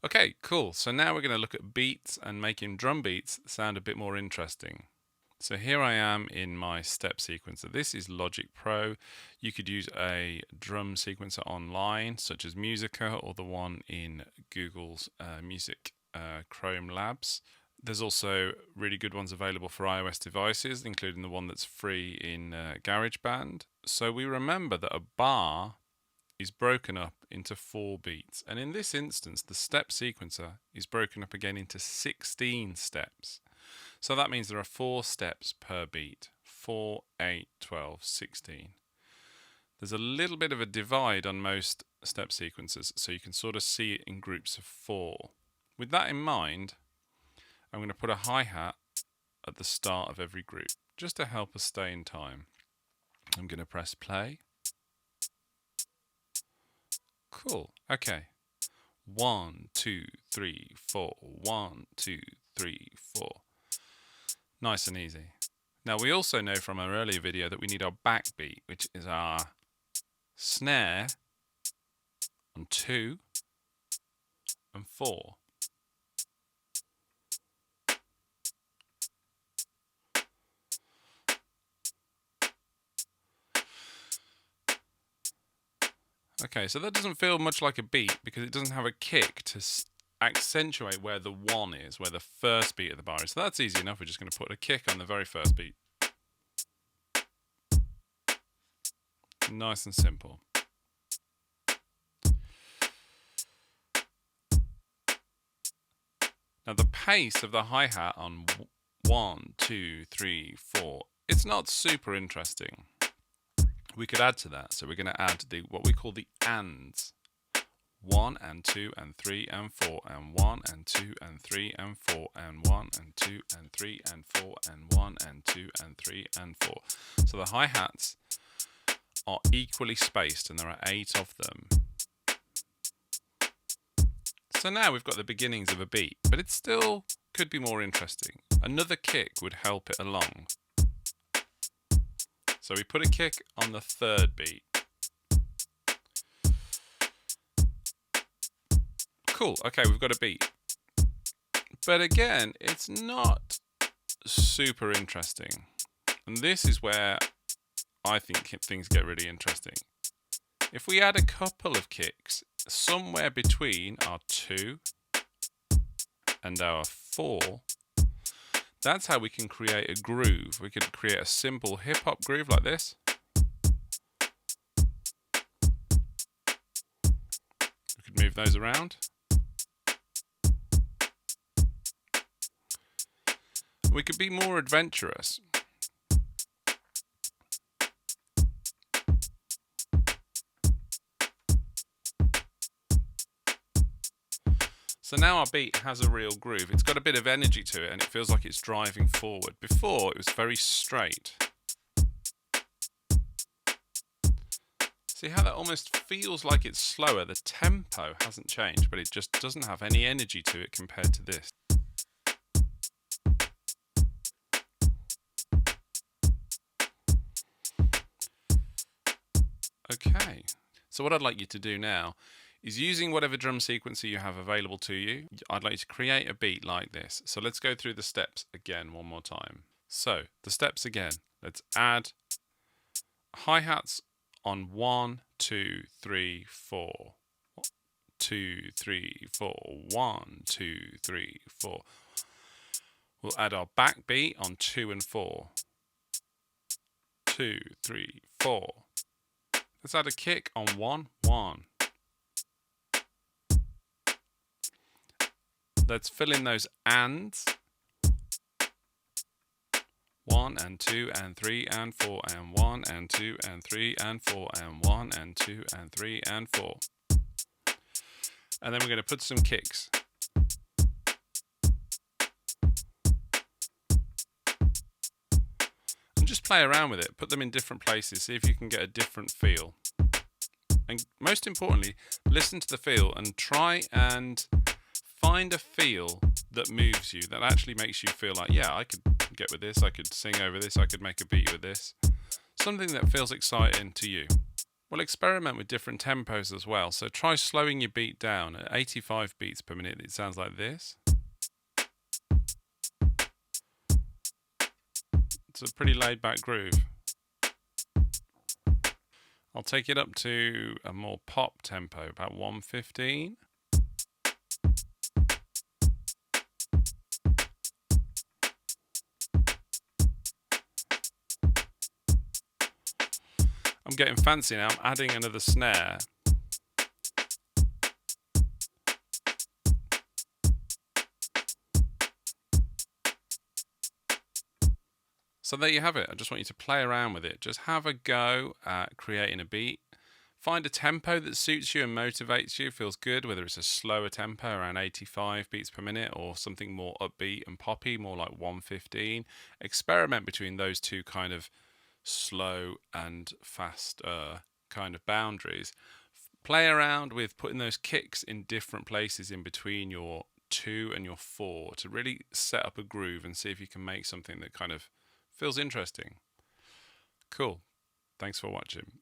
Okay, cool. So now we're going to look at beats and making drum beats sound a bit more interesting. So here I am in my step sequencer. This is Logic Pro. You could use a drum sequencer online, such as Musica or the one in Google's Music Chrome Labs. There's also really good ones available for iOS devices, including the one that's free in GarageBand. So we remember that a bar is broken up into 4 beats. And in this instance, the step sequencer is broken up again into 16 steps. So that means there are 4 steps per beat. 4, 8, 12, 16. There's a little bit of a divide on most step sequencers, so you can sort of see it in groups of 4. With that in mind, I'm going to put a hi-hat at the start of every group, just to help us stay in time. I'm going to press play. Cool. Okay. 1, 2, 3, 4. 1, 2, 3, 4. Nice and easy. Now we also know from our earlier video that we need our backbeat, which is our snare on 2 and 4. Okay, so that doesn't feel much like a beat because it doesn't have a kick to accentuate where the 1 is, where the first beat of the bar is. So that's easy enough. We're just going to put a kick on the very first beat. Nice and simple. Now the pace of the hi-hat on 1, 2, 3, 4, it's not super interesting. We could add to that. So we're going to add what we call the ands. 1 and 2 and 3 and 4 and 1 and 2 and 3 and 4 and 1 and 2 and 3 and 4 and 1 and 2 and 3 and 4. So the hi-hats are equally spaced and there are 8 of them. So now we've got the beginnings of a beat, but it still could be more interesting. Another kick would help it along. So we put a kick on the 3rd beat. Cool, okay, we've got a beat. But again, it's not super interesting. And this is where I think things get really interesting. If we add a couple of kicks somewhere between our 2 and our 4, that's how we can create a groove. We could create a simple hip-hop groove like this. We could move those around. We could be more adventurous. So now our beat has a real groove. It's got a bit of energy to it and it feels like it's driving forward. Before, it was very straight. See how that almost feels like it's slower? The tempo hasn't changed, but it just doesn't have any energy to it compared to this. Okay, so what I'd like you to do now is, using whatever drum sequencer you have available to you, I'd like you to create a beat like this. So let's go through the steps again one more time. So the steps again, let's add hi-hats on 1, 2, 3, 4. 2, 3, 4. 1, 2, 3, 4. We'll add our backbeat on 2 and 4. 2, 3, 4. Let's add a kick on 1, 1. Let's fill in those ands. 1 and 2 and 3 and 4 and 1 and 2 and 3 and 4 and 1 and 2 and 3 and 4. And then we're going to put some kicks. And just play around with it. Put them in different places. See if you can get a different feel. And most importantly, listen to the feel and try and find a feel that moves you, that actually makes you feel like, yeah, I could get with this, I could sing over this, I could make a beat with this. Something that feels exciting to you. Well, experiment with different tempos as well. So try slowing your beat down. At 85 beats per minute, it sounds like this. It's a pretty laid back groove. I'll take it up to a more pop tempo, about 115. I'm getting fancy now. I'm adding another snare. So there you have it. I just want you to play around with it. Just have a go at creating a beat. Find a tempo that suits you and motivates you, feels good, whether it's a slower tempo around 85 beats per minute or something more upbeat and poppy, more like 115. Experiment between those two kind of slow and fast kind of boundaries. Play around with putting those kicks in different places in between your 2 and your 4 to really set up a groove and see if you can make something that kind of feels interesting. Cool. Thanks for watching.